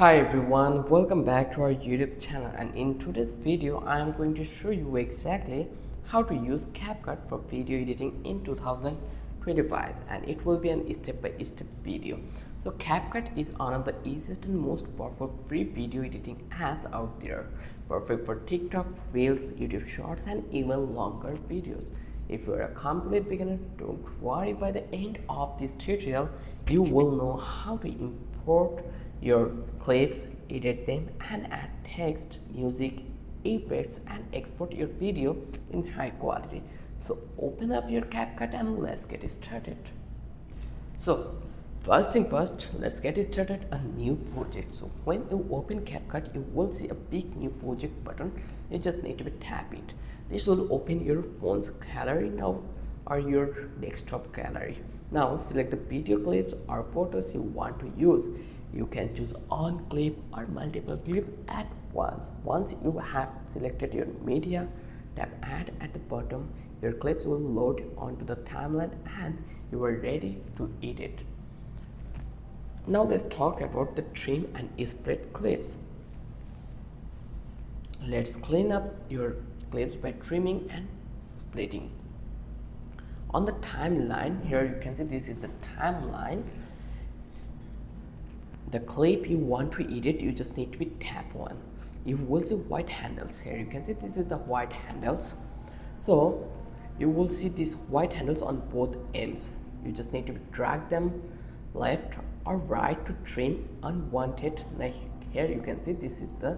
Hi everyone, welcome back to our YouTube channel, and in today's video I am going to show you exactly how to use CapCut for video editing in 2025, and it will be an step-by-step video. So CapCut is one of the easiest and most powerful free video editing apps out there, perfect for TikTok, Reels, YouTube Shorts and even longer videos. If you are a complete beginner, don't worry, by the end of this tutorial you will know how to import your clips, edit them and add text, music, effects and export your video in high quality. So open up your CapCut and let's get started. So first thing first, let's get started a new project. So when you open CapCut, you will see a big new project button. You just need to tap it. This will open your phone's gallery now or your desktop gallery. Now select the video clips or photos you want to use. You can choose one clip or multiple clips at once. Once you have selected your media, tap add at the bottom. Your clips will load onto the timeline and you are ready to edit. Now let's talk about the trim and split clips. Let's clean up your clips by trimming and splitting. On the timeline, here you can see this is the timeline. The clip you want to edit, you just need to be tap one. You will see white handles. Here you can see this is the white handles. So you will see these white handles on both ends. You just need to drag them left or right to trim unwanted. Like here you can see this is the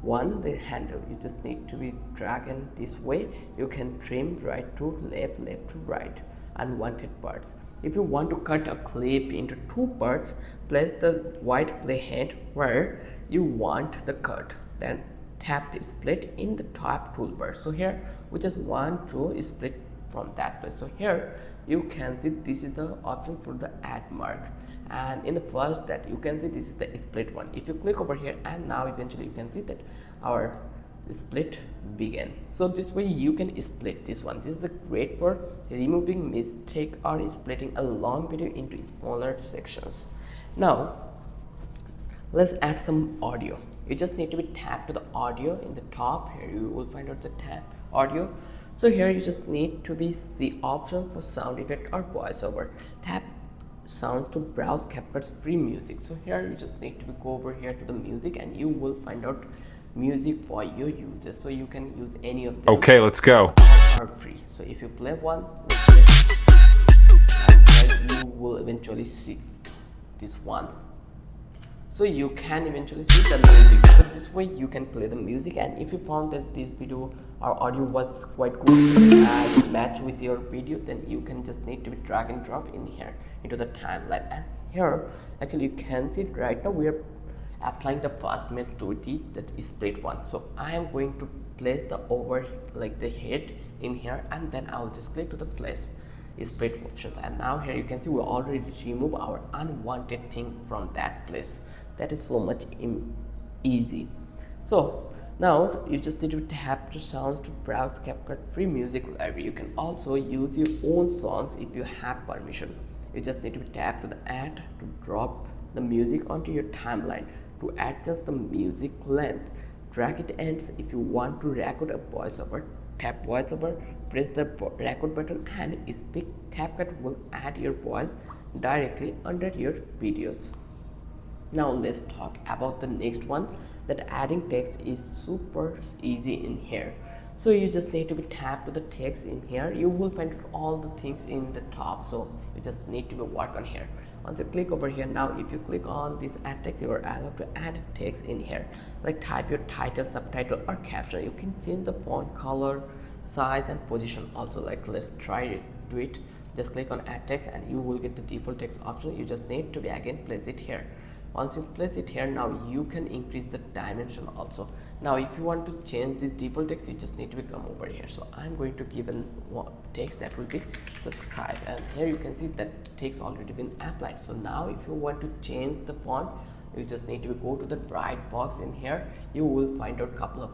handle. You just need to be dragging this way. You can trim right to left, left to right, unwanted parts. If you want to cut a clip into two parts, place the white playhead where you want the cut, then tap the split in the top toolbar. So here we just want to split from that place. So here you can see this is the option for the add mark, and in the first that you can see this is the split one. If you click over here, and now eventually you can see that our split begin. So this way you can split this one. This is the great for removing mistake or splitting a long video into smaller sections. Now let's add some audio. You just need to be tap to the audio in the top. Here you will find out the tab audio. So here you just need to be the option for sound effect or voiceover. Tap sounds to browse CapCut's free music. So here you just need to go over here to the music and you will find out music for your users. So you can use any of them. Okay, let's go. Are free. So if you play one, you will eventually see this one. So you can eventually see the music. So this way you can play the music, and if you found that this video or audio was quite good and match with your video, then you can just need to be drag and drop in here into the timeline. And here actually you can see right now we are applying the fast method to that is split one. So I am going to place the over like the head in here, and then I'll just click to the place split options, and now here you can see we already remove our unwanted thing from that place. That is so much easy. So now you just need to tap to sounds to browse CapCut free music library. You can also use your own songs if you have permission. You just need to tap to the add to drop the music onto your timeline. To adjust the music length, drag it ends. If you want to record a voiceover, tap voiceover, press the record button and speak. CapCut will add your voice directly under your videos. Now let's talk about the next one, that adding text is super easy in here. So you just need to be tap to the text in here. You will find all the things in the top, so you just need to work on here. Once you click over here, now if you click on this add text, you are allowed to add text in here, like type your title, subtitle or caption. You can change the font color, size and position also. Like let's try it, do it. Just click on add text and you will get the default text option. You just need to be again place it here. Once you place it here, now you can increase the dimension also. Now if you want to change this default text, you just need to come over here. So I'm going to give a text that will be subscribe, and here you can see that text already been applied. So now if you want to change the font, you just need to go to the right box in here. You will find out a couple of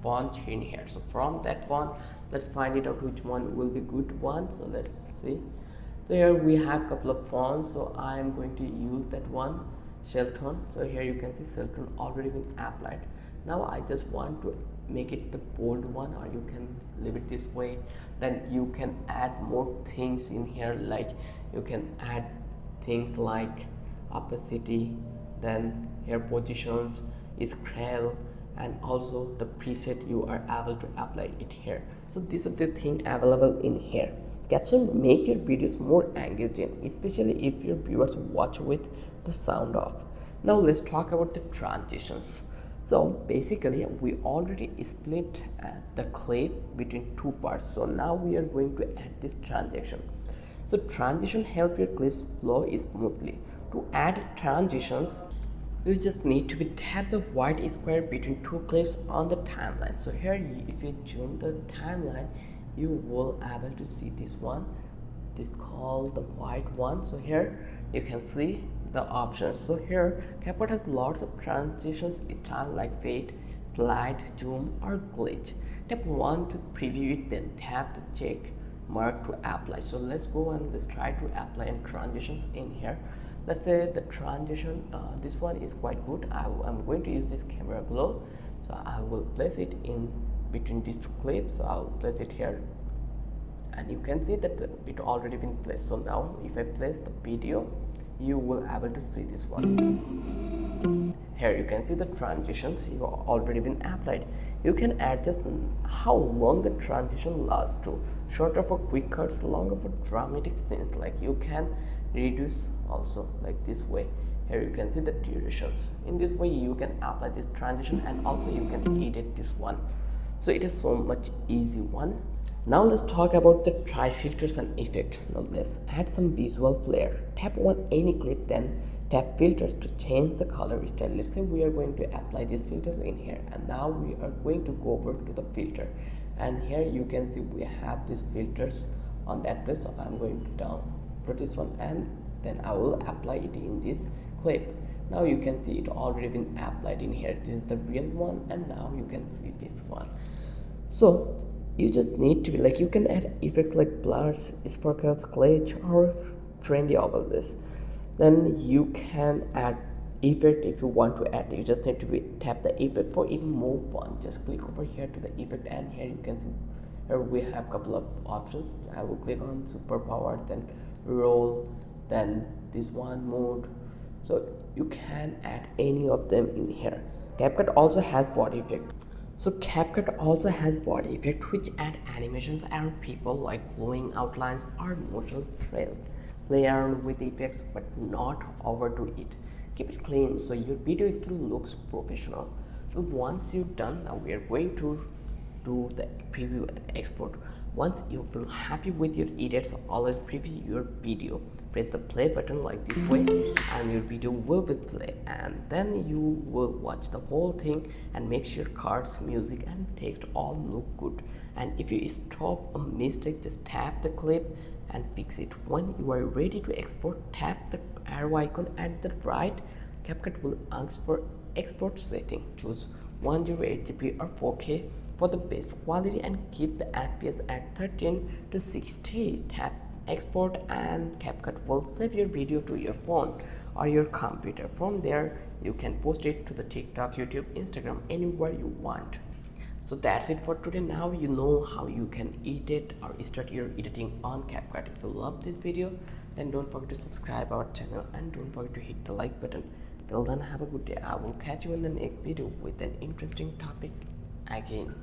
font in here. So from that font, let's find it out which one will be good one. So let's see. So here we have a couple of fonts, so I am going to use that one. shell tone. So here you can see shell tone already been applied. Now I just want to make it the bold one, or you can leave it this way. Then you can add more things in here, like you can add things like opacity, then here positions, scale, and also the preset you are able to apply it here. So these are the things available in here. CapCut make your videos more engaging, especially if your viewers watch with the sound off. Now let's talk about the transitions. So basically we already split the clip between two parts. So now we are going to add this transition. So transition help your clips flow smoothly. To add transitions, you just need to tap the white square between two clips on the timeline. So here if you zoom the timeline, you will able to see this one. This called the white one. So here you can see the options. So here CapCut has lots of transitions style like fade, slide, zoom, or glitch. Tap 1 to preview it, then tap the check mark to apply. So let's go and let's try to apply in transitions in here. Let's say the transition, this one is quite good. I'm going to use this camera glow, so I will place it in between these two clips. So I'll place it here, and you can see that it already been placed. So now if I place the video, you will able to see this one. Here you can see the transitions you already been applied. You can adjust how long the transition lasts to, shorter for quick cuts, longer for dramatic scenes. Like you can reduce also like this way. Here you can see the durations. In this way you can apply this transition, and also you can edit this one. So it is so much easy one. Now let's talk about the try filters and effect. Now let's add some visual flair. Tap on any clip, then tap filters to change the color style. Let's say we are going to apply these filters in here, and now we are going to go over to the filter, and here you can see we have these filters on that place. So I'm going to down put this one, and then I will apply it in this clip. Now you can see it already been applied in here. This is the real one, and now you can see this one. So you just need to be like, you can add effects like blurs, sparkles, glitch, or trendy over this. Then you can add effect if you want to add. You just need to tap the effect. For even more fun, just click over here to the effect, and here you can see here we have a couple of options. I will click on superpower, then roll, then this one mode. So you can add any of them in here. CapCut also has body effect. So CapCut also has body effect, which add animations around people like glowing outlines or motion trails. Play around with effects but not overdo it. Keep it clean so your video still looks professional. So once you're done, now we are going to do the preview and export. Once you feel happy with your edits, always preview your video. Press the play button like this way, and your video will be played, and then you will watch the whole thing and make sure cards, music, and text all look good. And if you stop a mistake, just tap the clip and fix it. When you are ready to export, tap the arrow icon at the right. CapCut will ask for export setting. Choose 108GB or 4K for the best quality, and keep the FPS at 13 to 60. Tap export, and CapCut will save your video to your phone or your computer. From there you can post it to the TikTok, YouTube, Instagram, anywhere you want. So that's it for today. Now you know how you can edit or start your editing on CapCut. If you love this video, then don't forget to subscribe our channel, and don't forget to hit the like button. Till then, have a good day. I will catch you in the next video with an interesting topic again.